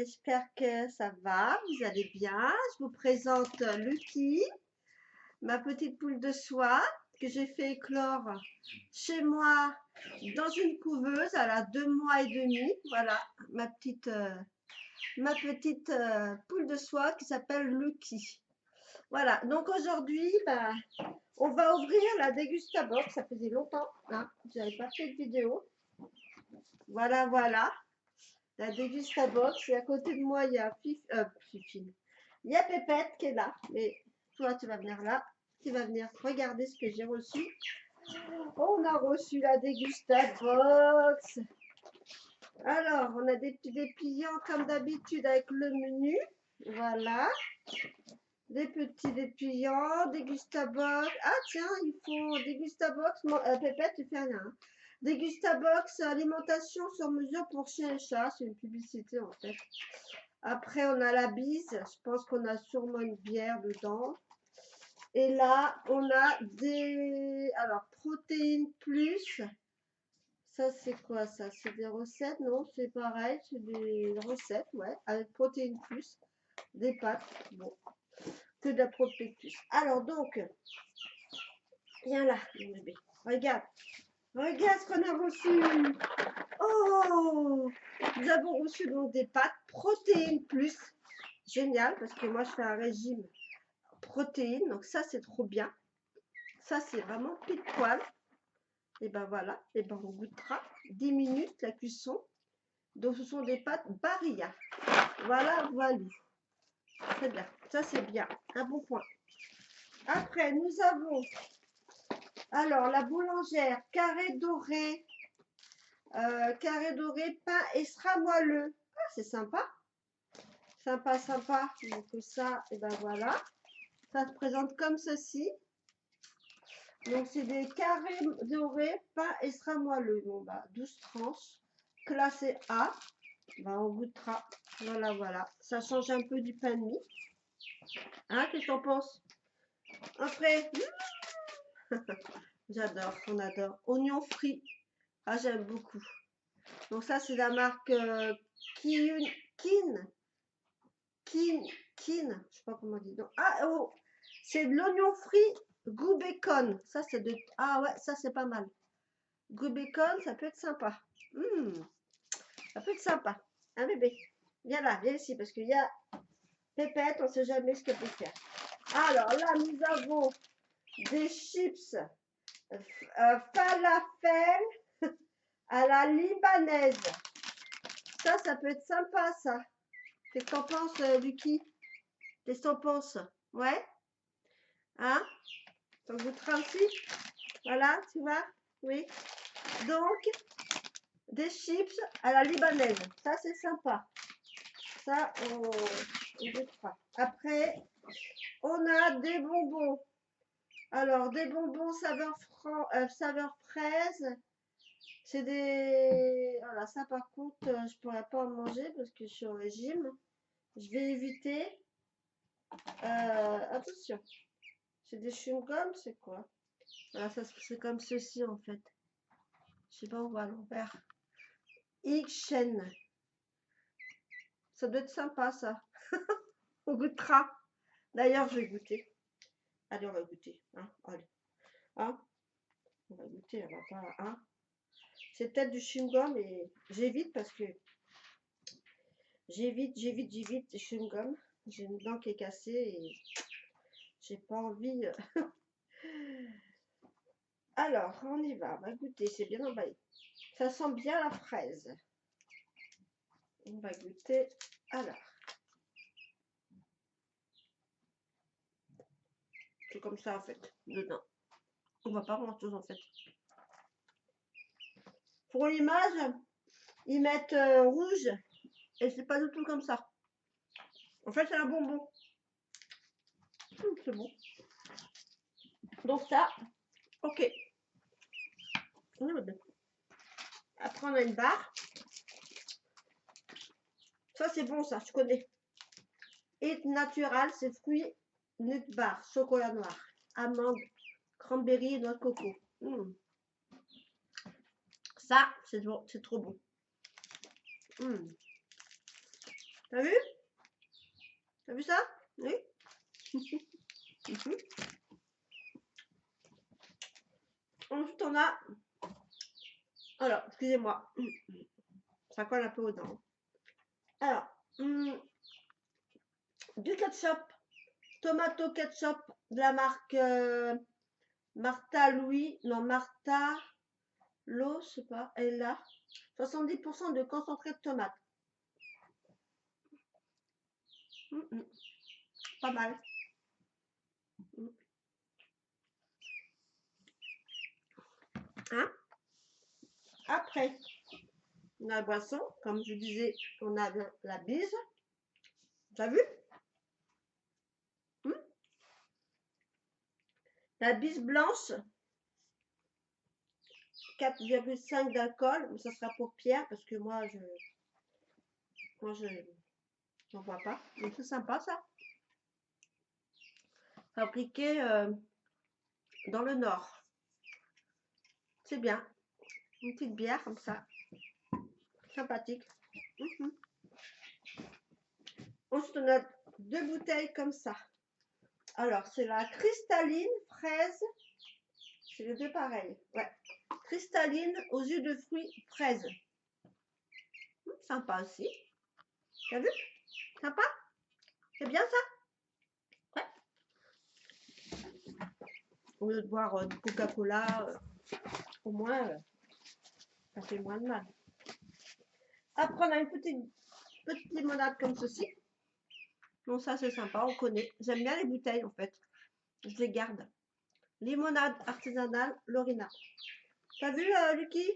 j'espère que ça va, vous allez bien. Je vous présente Lucky, ma petite poule de soie que j'ai fait éclore chez moi dans une couveuse. Elle a 2 mois et demi. Voilà, ma petite poule de soie qui s'appelle Lucky. Voilà, donc aujourd'hui, on va ouvrir la Dégustabox. Ça faisait longtemps, hein, j'avais pas fait de vidéo. Voilà, voilà. La Dégustabox, et à côté de moi, il y a Fifine. Il y a Pépette qui est là, mais toi, tu vas venir là. Tu vas venir regarder ce que j'ai reçu. On a reçu la Dégustabox. Alors, on a des petits dépliants comme d'habitude avec le menu. Voilà. Des petits dépliants, Dégustabox. Ah tiens, il faut Dégustabox. Pépette, tu fais rien. Dégustabox, alimentation sur mesure pour chiens et chats. C'est une publicité en fait. Après, on a la bise. Je pense qu'on a sûrement une bière dedans. Et là, on a des... Alors, protéines plus. Ça, c'est quoi ça? C'est des recettes? Non, c'est pareil. C'est des recettes, ouais. Avec protéines plus. Des pâtes. Bon. Que de la protéine plus. Alors, donc, viens là, mon bébé. Regarde. Regarde ce qu'on a reçu. Oh! Nous avons reçu donc des pâtes protéines plus. Génial, parce que moi, je fais un régime protéines. Donc ça, c'est trop bien. Ça, c'est vraiment pile poil. Et ben voilà. Et ben on goûtera. 10 minutes la cuisson. Donc ce sont des pâtes Barilla. Voilà, voilà. Très bien. Ça, c'est bien. Un bon point. Après, nous avons alors la boulangère carré doré. Carré doré, pain extra moelleux. Ah, c'est sympa. Sympa, sympa. Donc ça, et ben voilà. Ça se présente comme ceci. Donc c'est des carrés dorés, pain extra moelleux. Bon bah 12 tranches. Classé A. Bah, on goûtera. Voilà, voilà. Ça change un peu du pain de mie. Hein, qu'est-ce que t'en penses? Après, j'adore, on adore. Oignon frit. Ah, j'aime beaucoup. Donc ça, c'est la marque Kin. Je sais pas comment on dit. Donc, ah, oh, c'est de l'oignon frit goût bacon. Ça, c'est de... Ah ouais, ça, c'est pas mal. Goût bacon, ça peut être sympa. Ça peut être sympa. Un bébé. Viens là, viens ici, parce qu'il y a Pépette, on ne sait jamais ce qu'elle peut faire. Alors là, nous avons des chips falafel à la libanaise. Ça peut être sympa, ça. Qu'est-ce que t'en penses, Lucky? Qu'est-ce que t'en penses? Ouais? Hein? T'en goûteras aussi? Voilà, tu vois? Oui. Donc, des chips à la libanaise. Ça, c'est sympa. Ça, on goûtera. Après, on a des bonbons. Alors, des bonbons saveur fraise. C'est des... Voilà, ça par contre, je pourrais pas en manger parce que je suis au régime. Je vais éviter. Attention. C'est des chewing-gums, c'est quoi? Voilà, ça c'est comme ceci en fait. Je sais pas, on va l'envers. X-Chain. Ça doit être sympa ça. On goûtera. D'ailleurs, je vais goûter. Allez, on va goûter. Hein, allez. Hein, on va goûter, on va pas. Hein. C'est peut-être du chewing-gum et j'évite parce que j'évite les chewing-gum. J'ai une dent qui est cassée et j'ai pas envie. Alors, on y va. On va goûter. C'est bien emballé. Ça sent bien la fraise. On va goûter. Alors. C'est comme ça en fait. Dedans. On va pas grand chose en fait. Pour l'image, ils mettent rouge. Et c'est pas du tout comme ça. En fait, c'est un bonbon. C'est bon. Donc ça, ok. Après, on a une barre. Ça, c'est bon, ça, je connais. Eat Natural, c'est fruits, nut bar, chocolat noir, amande, cranberry et noix de coco. Ça, c'est bon, c'est trop bon. T'as vu? T'as vu ça? Oui. Ensuite, on a... Alors, excusez-moi. Ça colle un peu aux dents. Alors, du ketchup. Tomato ketchup de la marque Martha Louis. Non, Martha... L'eau, je sais pas, elle est là. 70% de concentré de tomate. Pas mal. Hein? Après, on a la boisson. Comme je disais, on a la bise. T'as vu? La bise blanche. 4,5 d'alcool. Mais ça sera pour Pierre parce que moi, je n'en bois pas. Mais c'est sympa ça. Fabriqué dans le Nord. C'est bien. Une petite bière comme ça. Sympathique. Ensuite, on a 2 bouteilles comme ça. Alors, c'est la cristalline fraise. C'est les deux pareils. Ouais. Cristalline aux yeux de fruits fraise. Sympa aussi. T'as vu? Sympa? C'est bien ça? Ouais. Au lieu de boire du Coca-Cola, au moins, ça fait moins de mal. Après, on a une petite limonade comme ceci. Bon, ça, c'est sympa, on connaît. J'aime bien les bouteilles, en fait. Je les garde. Limonade artisanale Lorina. T'as vu, Lucky?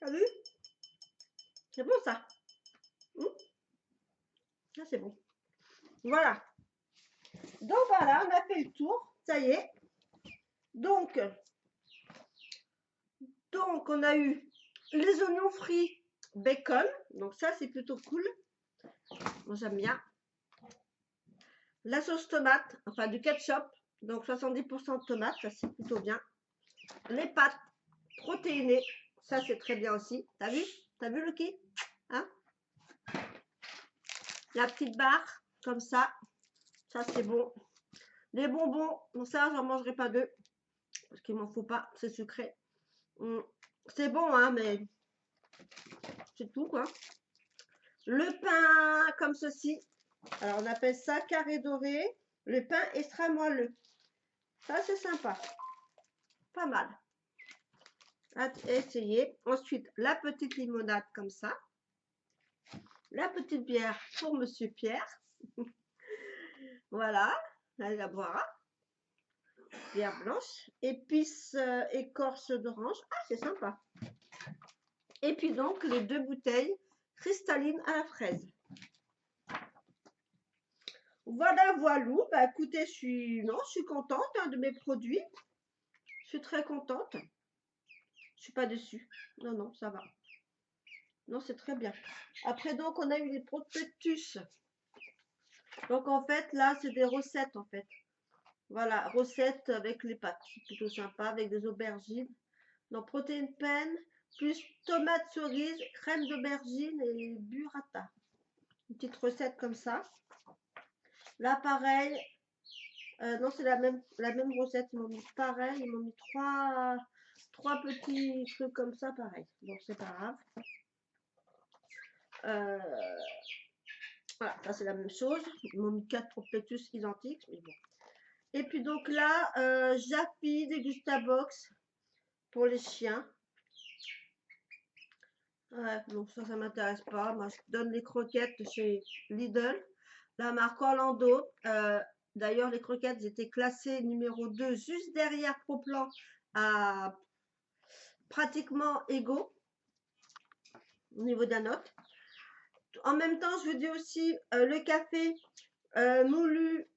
T'as vu? C'est bon, ça. Ça, c'est bon. Voilà. Donc, voilà, on a fait le tour. Ça y est. Donc, on a eu les oignons frits bacon. Donc, ça, c'est plutôt cool. Moi, j'aime bien. La sauce tomate, enfin du ketchup. Donc, 70% de tomate. Ça, c'est plutôt bien. Les pâtes protéinées. Ça, c'est très bien aussi. T'as vu? T'as vu, Lucky? Hein? La petite barre, comme ça. Ça, c'est bon. Les bonbons. Donc, ça, j'en mangerai pas deux. Parce qu'il m'en faut pas. C'est sucré. C'est bon, hein, mais c'est tout, quoi. Le pain, comme ceci. Alors, on appelle ça carré doré. Le pain extra moelleux. Ça, c'est sympa. Pas mal. À essayer. Ensuite, la petite limonade, comme ça. La petite bière pour Monsieur Pierre. Voilà. Elle la boira. Bière blanche. Épices, écorce d'orange. Ah, c'est sympa. Et puis donc, les 2 bouteilles cristallines à la fraise. Voilà, voilou. Bah, écoutez, je suis contente de mes produits. Je suis très contente. Je suis pas déçue. Non, non, ça va. Non, c'est très bien. Après, donc, on a eu les prospectus. Donc, en fait, là, c'est des recettes, en fait. Voilà, recettes avec les pâtes. C'est plutôt sympa, avec des aubergines. Donc, protéines peine, plus tomates cerises, crème d'aubergine et burrata. Une petite recette comme ça. Là, pareil. Non, c'est la même recette. Ils m'ont mis pareil. Ils m'ont mis trois petits trucs comme ça, pareil. Donc, c'est pas grave. Voilà, ça c'est la même chose. Ils m'ont mis 4 prospectus identiques. Mais bon. Et puis donc là, Jappy Degustabox pour les chiens. Ouais, donc ça m'intéresse pas. Moi, je donne les croquettes chez Lidl. La marque Orlando. D'ailleurs, les croquettes étaient classées numéro 2, juste derrière Proplan, à pratiquement égaux au niveau de la note. En même temps, je vous dis aussi le café moulu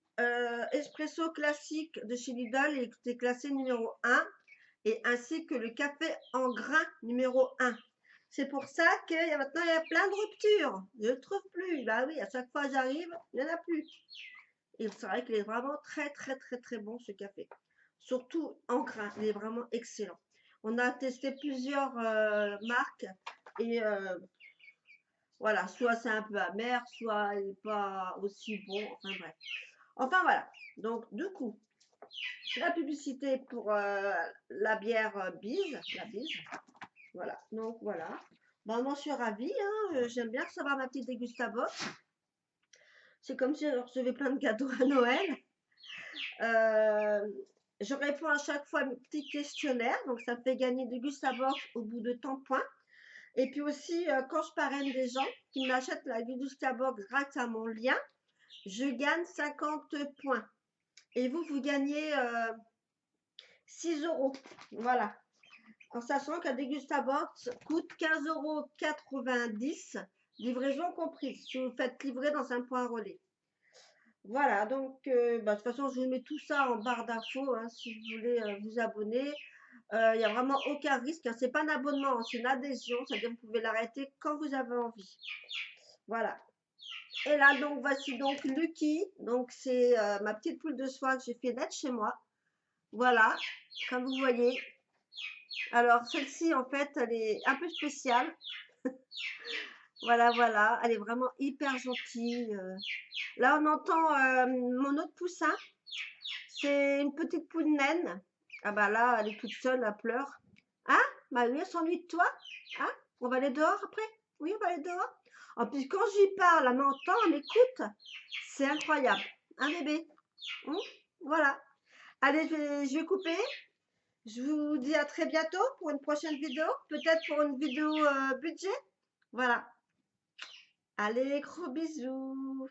espresso classique de chez Lidl était classé numéro 1 et ainsi que le café en grain numéro 1. C'est pour ça qu'il y a maintenant il y a plein de ruptures. Je ne le trouve plus. Bah oui, à chaque fois j'arrive, il n'y en a plus. Et c'est vrai qu'il est vraiment très très très très bon ce café. Surtout en grain, il est vraiment excellent. On a testé plusieurs marques et Voilà, soit c'est un peu amer, soit il n'est pas aussi bon. Enfin bref. Enfin voilà. Donc du coup, la publicité pour la bière Bise, la Bise. Voilà. Donc voilà. Bah, moi je suis ravie. Hein. J'aime bien recevoir ma petite dégustabox. C'est comme si je recevais plein de cadeaux à Noël. Euh, je réponds à chaque fois à mes petits questionnaires. Donc ça me fait gagner Dégustabox au bout de tant de points. Et puis aussi, quand je parraine des gens qui m'achètent la Dégustabox grâce à mon lien, je gagne 50 points. Et vous, vous gagnez 6 euros. Voilà. En sachant que la Dégustabox coûte 15,90 €, livraison comprise, si vous faites livrer dans un point relais. Voilà, donc bah, de toute façon, je vous mets tout ça en barre d'infos hein, si vous voulez vous abonner. Il n'y a vraiment aucun risque. Hein, c'est pas un abonnement, hein, c'est une adhésion. C'est-à-dire que vous pouvez l'arrêter quand vous avez envie. Voilà. Et là, donc, voici donc Lucky. Donc, c'est ma petite poule de soie que j'ai fait naître chez moi. Voilà, comme vous voyez. Alors, celle-ci, en fait, elle est un peu spéciale. Voilà, voilà. Elle est vraiment hyper gentille. Là, on entend mon autre poussin. C'est une petite poule naine. Ah bah là, elle est toute seule, elle pleure. Hein? Bah oui, elle s'ennuie de toi. Hein? On va aller dehors après? Oui, on va aller dehors. En plus, quand je lui parle, elle m'entend, elle m'écoute. C'est incroyable. Un bébé. Hum, voilà. Allez, je vais couper. Je vous dis à très bientôt pour une prochaine vidéo. Peut-être pour une vidéo budget. Voilà. Allez, gros bisous.